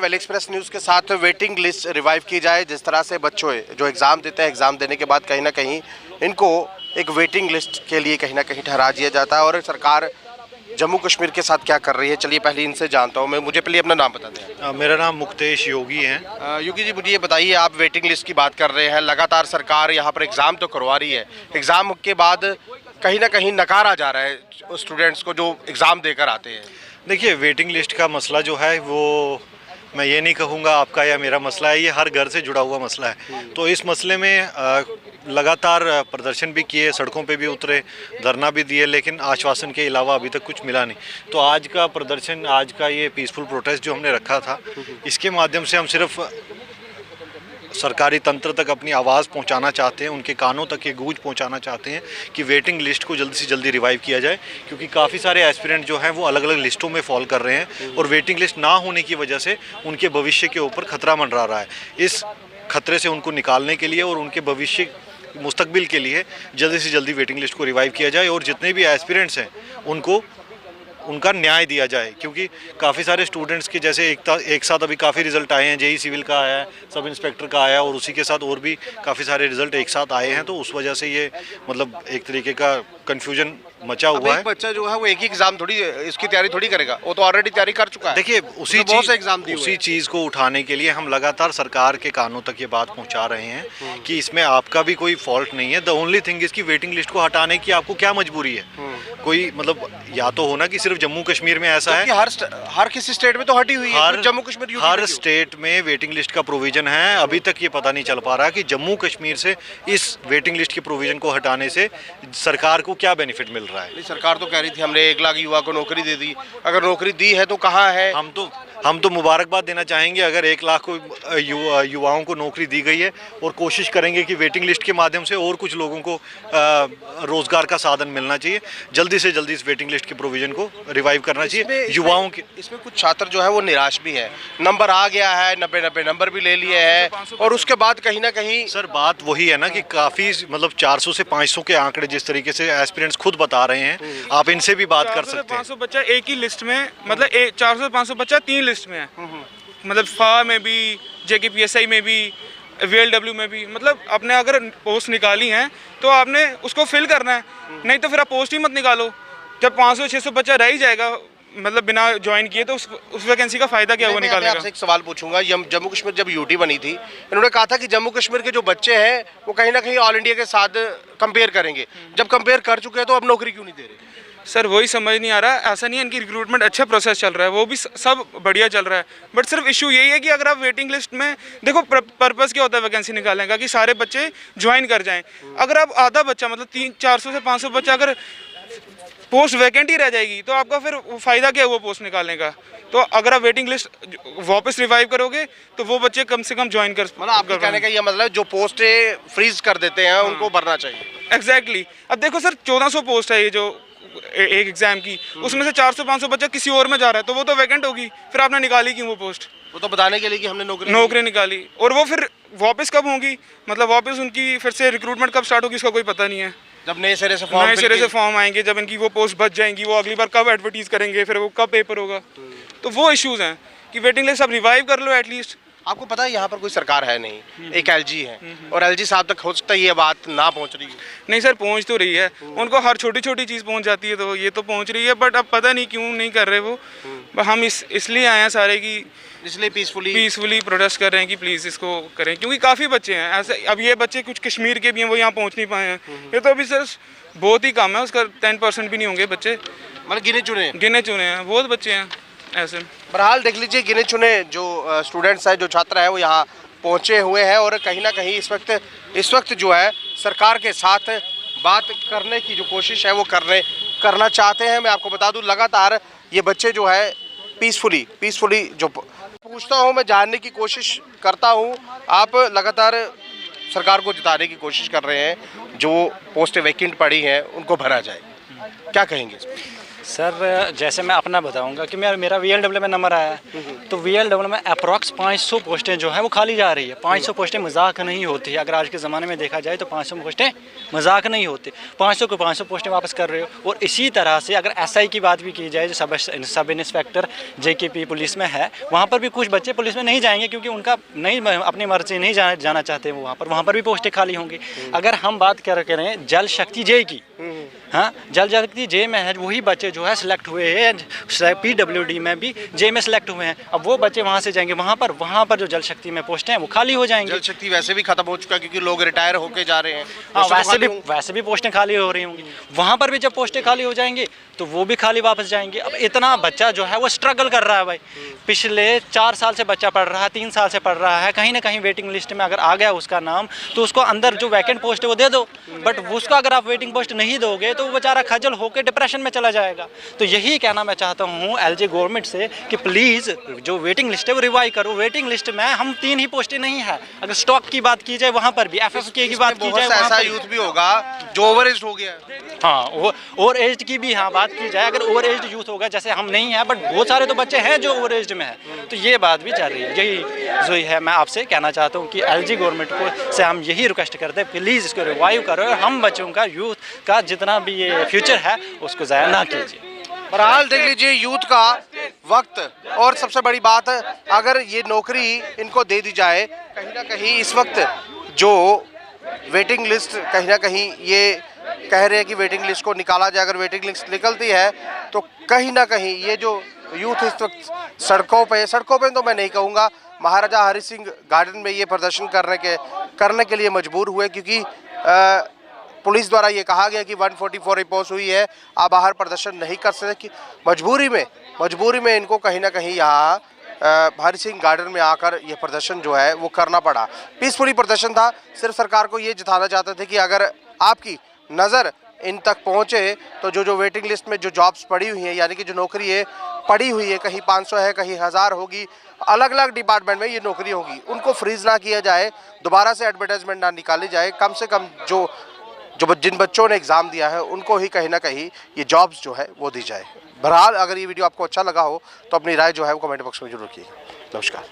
Valley express news के साथ waiting list revive की जाए। जिस तरह से बच्चों जो एग्ज़ाम देते हैं, एग्ज़ाम देने के बाद कहीं ना कहीं इनको एक वेटिंग लिस्ट के लिए कहीं ना कहीं ठहरा दिया जाता है और सरकार जम्मू कश्मीर के साथ क्या कर रही है, चलिए पहले इनसे जानता हूँ मैं। मुझे पहले अपना नाम बता दें। मेरा नाम मुक्तेश योगी है। योगी जी, मुझे ये बताइए, आप वेटिंग लिस्ट की बात कर रहे हैं, लगातार सरकार यहाँ पर एग्ज़ाम तो करवा रही है, एग्ज़ाम के बाद कहीं ना कहीं नकारा जा रहा है स्टूडेंट्स को जो एग्ज़ाम देकर आते हैं। देखिए, वेटिंग लिस्ट का मसला जो है वो मैं ये नहीं कहूँगा आपका या मेरा मसला है, ये हर घर से जुड़ा हुआ मसला है। तो इस मसले में लगातार प्रदर्शन भी किए, सड़कों पे भी उतरे, धरना भी दिए, लेकिन आश्वासन के अलावा अभी तक कुछ मिला नहीं। तो आज का प्रदर्शन, आज का ये पीसफुल प्रोटेस्ट जो हमने रखा था, इसके माध्यम से हम सिर्फ सरकारी तंत्र तक अपनी आवाज़ पहुंचाना चाहते हैं, उनके कानों तक ये गूंज पहुंचाना चाहते हैं कि वेटिंग लिस्ट को जल्दी से जल्दी रिवाइव किया जाए, क्योंकि काफ़ी सारे एस्पिरेंट जो हैं वो अलग अलग लिस्टों में फॉल कर रहे हैं और वेटिंग लिस्ट ना होने की वजह से उनके भविष्य के ऊपर खतरा मंडरा रहा है। इस खतरे से उनको निकालने के लिए और उनके भविष्य मुस्तकबिल के लिए जल्दी से जल्दी वेटिंग लिस्ट को रिवाइव किया जाए और जितने भी एस्पिरेंट्स हैं उनको उनका न्याय दिया जाए, क्योंकि काफ़ी सारे स्टूडेंट्स के जैसे एक साथ अभी काफ़ी रिज़ल्ट आए हैं, जेई सिविल का आया है, सब इंस्पेक्टर का आया, और उसी के साथ और भी काफ़ी सारे रिज़ल्ट एक साथ आए हैं। तो उस वजह से ये मतलब एक तरीके का कन्फ्यूजन मचा हुआ है। बच्चा जो है वो एक ही एग्जाम थोड़ी इसकी तैयारी थोड़ी करेगा, वो तो ऑलरेडी तैयारी कर चुका है। देखिए, उसी चीज़ को उठाने के लिए हम लगातार सरकार के कानों तक ये बात पहुंचा रहे हैं कि इसमें आपका भी कोई फॉल्ट नहीं है। द ओनली थिंग इसकी वेटिंग लिस्ट को हटाने की आपको क्या मजबूरी है? कोई मतलब या तो होना कि सिर्फ जम्मू कश्मीर में ऐसा है, हर किसी स्टेट में तो हटी हुई है, जम्मू कश्मीर हर स्टेट में वेटिंग लिस्ट का प्रोविजन है। अभी तक ये पता नहीं चल पा रहा कि जम्मू कश्मीर से इस वेटिंग लिस्ट के प्रोविजन को हटाने से सरकार को क्या बेनिफिट मिल रहा है। सरकार तो कह रही थी हमने 1 लाख युवा को नौकरी दे दी, अगर नौकरी दी है तो कहाँ है? हम तो मुबारकबाद देना चाहेंगे अगर 1 लाख को युवाओं को नौकरी दी गई है, और कोशिश करेंगे कि वेटिंग लिस्ट के माध्यम से और कुछ लोगों को रोजगार का साधन मिलना चाहिए। जल्दी से जल्दी इस वेटिंग लिस्ट के प्रोविजन को रिवाइव करना चाहिए युवाओं के। इसमें कुछ छात्र जो है वो निराश भी है, नंबर आ गया है, 90 नंबर भी ले लिए हैं, और उसके बाद कहीं ना कहीं सर बात वही है ना कि काफ़ी मतलब 400 से 500 के आंकड़े जिस तरीके से एस्पिरेंट्स खुद बता रहे हैं, आप इनसे भी बात कर सकते हैं। 500 बच्चा एक ही लिस्ट में, मतलब 400 से 500 बच्चा 3 लिस्ट में है, मतलब फा में भी, JKPSI में भी, VLW में भी। मतलब आपने अगर पोस्ट निकाली हैं तो आपने उसको फिल करना है, नहीं तो फिर आप पोस्ट ही मत निकालो। जब 500-600 बच्चा रह ही जाएगा मतलब बिना ज्वाइन किए, तो उस वैकेंसी का फायदा क्या हुआ निकालने का? आपसे एक सवाल पूछूंगा। जम्मू कश्मीर जब यूटी बनी थी, इन्होंने कहा था कि जम्मू कश्मीर के जो बच्चे हैं वो कहीं ना कहीं ऑल इंडिया के साथ कंपेयर करेंगे। जब कंपेयर कर चुके हैं तो अब नौकरी क्यों नहीं दे रहे? सर वही समझ नहीं आ रहा। ऐसा नहीं है, इनकी रिक्रूटमेंट अच्छा प्रोसेस चल रहा है, वो भी सब बढ़िया चल रहा है, बट सिर्फ इशू यही है कि अगर आप वेटिंग लिस्ट में देखो, पर्पस क्या होता है वैकेंसी निकालने का कि सारे बच्चे ज्वाइन कर जाएं। अगर आप आधा बच्चा मतलब 400 से 500 बच्चा अगर पोस्ट वैकेंट ही रह जाएगी तो आपका फिर फ़ायदा क्या है वो पोस्ट निकालने का? तो अगर आप वेटिंग लिस्ट वापस रिवाइव करोगे तो वो बच्चे कम से कम ज्वाइन कर, मतलब आपके कहने का ये मतलब जो पोस्टें फ्रीज कर देते हैं उनको भरना चाहिए। एग्जैक्टली। अब देखो सर, 1400 पोस्ट है ये जो एक एग्जाम की, उसमें से 400-500 बच्चा किसी और में जा रहा है, तो वो तो वैकेंट होगी, फिर आपने निकाली क्यों वो पोस्ट? वो तो बताने के लिए कि हमने नौकरी निकाली, और वो फिर वापस कब होंगी, मतलब वापस उनकी फिर से रिक्रूटमेंट कब स्टार्ट होगी इसका कोई पता नहीं है। जब नए सिरे से फॉर्म आएंगे, जब इनकी वो पोस्ट बच जाएंगी, वो अगली बार कब एडवर्टीज करेंगे, फिर वो कब पेपर होगा? तो वो इश्यूज हैं कि वेटिंग लिस्ट आप रिवाइव कर लो एटलीस्ट। आपको पता है यहाँ पर कोई सरकार है नहीं, एक LG है, और LG साहब तक हो सकता है ये बात ना पहुँच रही है। नहीं सर, पहुँच तो रही है, उनको हर छोटी छोटी चीज़ पहुँच जाती है, तो ये तो पहुँच रही है, बट अब पता नहीं क्यों नहीं कर रहे वो। हम इसलिए आए हैं सारे कि इसलिए पीसफुली प्रोटेस्ट कर रहे हैं कि प्लीज़ इसको करें, क्योंकि काफ़ी बच्चे हैं ऐसे। अब ये बच्चे कुछ कश्मीर के भी हैं, वो यहाँ पहुँच नहीं पाए हैं, ये तो अभी सर बहुत ही कम है, उसका 10% भी नहीं होंगे बच्चे, मतलब गिने चुने हैं, बहुत बच्चे हैं ऐसे। बहरहाल देख लीजिए, गिने चुने जो स्टूडेंट्स हैं, जो छात्र हैं, वो यहाँ पहुँचे हुए हैं, और कहीं ना कहीं इस वक्त जो है सरकार के साथ बात करने की जो कोशिश है वो करना चाहते हैं। मैं आपको बता दूं, लगातार ये बच्चे जो है पीसफुली जो पूछता हूँ, मैं जानने की कोशिश करता हूँ। आप लगातार सरकार को जिताने की कोशिश कर रहे हैं, जो पोस्टें वैकेंट पड़ी हैं उनको भरा जाए, क्या कहेंगे इसमें? सर जैसे मैं अपना बताऊंगा कि मेरा VLW में नंबर आया है, तो VLW में अप्रॉक्स 500 पोस्टें जो है वो खाली जा रही है। 500 पोस्टें मजाक नहीं होती है, अगर आज के ज़माने में देखा जाए तो 500 पोस्टें मजाक नहीं होते। 500 को 500 पोस्टें वापस कर रहे हो। और इसी तरह से अगर एसआई की बात भी की जाए, जो सब इंस्पेक्टर जेकेपी पुलिस में है, वहाँ पर भी कुछ बच्चे पुलिस में नहीं जाएंगे क्योंकि उनका नहीं, अपनी मर्जी नहीं जाना चाहते वो वहाँ पर भी पोस्टें खाली होंगी। अगर हम बात करें जल शक्ति जे की, हाँ, जल शक्ति जे में है वही बच्चे जो है सिलेक्ट हुए हैं, पीडब्ल्यूडी में भी जे में सिलेक्ट हुए हैं। अब वो बच्चे वहाँ से जाएंगे वहाँ पर जो जल शक्ति में पोस्टें हैं वो खाली हो जाएंगी। जल शक्ति वैसे भी खत्म हो चुका है क्योंकि लोग रिटायर होके जा रहे हैं। हाँ, पोस्टें तो वैसे भी पोस्टें खाली हो रही होंगी। वहाँ पर भी जब पोस्टें खाली हो जाएंगी तो वो भी खाली वापस जाएंगे। अब इतना बच्चा जो है वो स्ट्रगल कर रहा है भाई, पिछले 4 साल से बच्चा पढ़ रहा है, 3 साल से पढ़ रहा है, कहीं ना कहीं वेटिंग लिस्ट में अगर आ गया उसका नाम तो उसको अंदर जो वैकेंट पोस्ट है वो दे दो, बट उसको अगर आप वेटिंग पोस्ट नहीं दोगे तो वो बेचारा खजल होकर डिप्रेशन में चला जाएगा। तो यही कहना मैं चाहता हूँ एलजी गवर्नमेंट से कि प्लीज़ जो वेटिंग लिस्ट है वो रिवाइव करो। वेटिंग लिस्ट में हम 3 ही पोस्टें नहीं है। अगर स्टॉक की बात की जाए वहाँ पर भी, FFK की बात की जाए, ऐसा यूथ भी होगा जो ओवर एज हो गया। हाँ, ओवर एज की भी हाँ बात की जाए, अगर ओवर एज यूथ होगा, जैसे हम नहीं है बट बहुत सारे तो बच्चे हैं जो ओवर एज में है, तो ये बात भी चल रही है। यही जो है मैं आपसे कहना चाहता हूँ कि एलजी गवर्नमेंट को से हम यही रिक्वेस्ट करते हैं, प्लीज़ इसको रिवाइव करो और हम बच्चों का, यूथ का जितना भी ये फ्यूचर है उसको ज़ाया ना कीजिए। बहरहाल देख लीजिए यूथ का वक्त, और सबसे बड़ी बात है अगर ये नौकरी इनको दे दी जाए, कहीं ना कहीं इस वक्त जो वेटिंग लिस्ट, कहीं ना कहीं ये कह रहे हैं कि वेटिंग लिस्ट को निकाला जाए। अगर वेटिंग लिस्ट निकलती है तो कहीं ना कहीं ये जो यूथ इस वक्त सड़कों पे तो मैं नहीं कहूँगा, महाराजा हरि सिंह गार्डन में ये प्रदर्शन करने के लिए मजबूर हुए क्योंकि पुलिस द्वारा ये कहा गया कि 144 रिपोर्ट हुई है, आप बाहर प्रदर्शन नहीं कर सकते। मजबूरी में इनको कहीं ना कहीं यहाँ हरि सिंह गार्डन में आकर ये प्रदर्शन जो है वो करना पड़ा। पीसफुली प्रदर्शन था, सिर्फ सरकार को ये जताना चाहते थे कि अगर आपकी नज़र इन तक पहुँचे तो जो वेटिंग लिस्ट में जो जॉब्स पड़ी हुई हैं, यानी कि जो नौकरी है पड़ी हुई है, कहीं 500 है, कहीं 1000 होगी, अलग अलग डिपार्टमेंट में ये नौकरी होगी, उनको फ्रीज ना किया जाए, दोबारा से एडवर्टाइजमेंट ना निकाली जाए। कम से कम जो जिन बच्चों ने एग्ज़ाम दिया है उनको ही कहीं ना कहीं ये जॉब्स जो है वो दी जाए। बहरहाल अगर ये वीडियो आपको अच्छा लगा हो तो अपनी राय जो है वो कमेंट बॉक्स में जरूर कीजिए। नमस्कार।